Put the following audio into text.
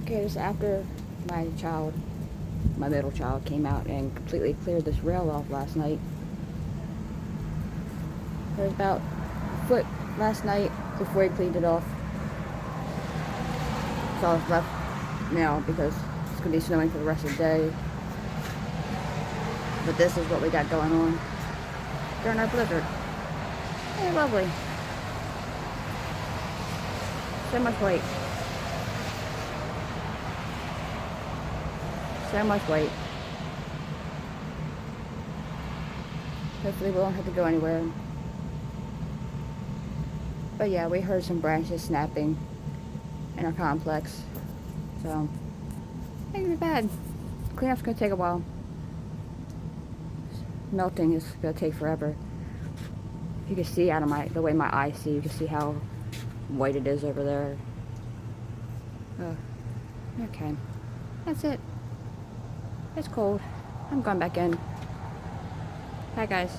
Okay, this is after my middle child came out and completely cleared this rail off last night. There was about a foot last night before he cleaned it off. It's all that's left now because it's going to be snowing for the rest of the day. But this is what we got going on during our blizzard. Hey, lovely. So much weight. So much weight. Hopefully we won't have to go anywhere. But yeah, we heard some branches snapping in our complex. So, ain't gonna be bad. Cleanup's gonna take a while. Melting is gonna take forever. You can see out of the way my eyes see, you can see how white it is over there. Oh, okay. That's it. It's cold. I'm going back in. Bye, guys.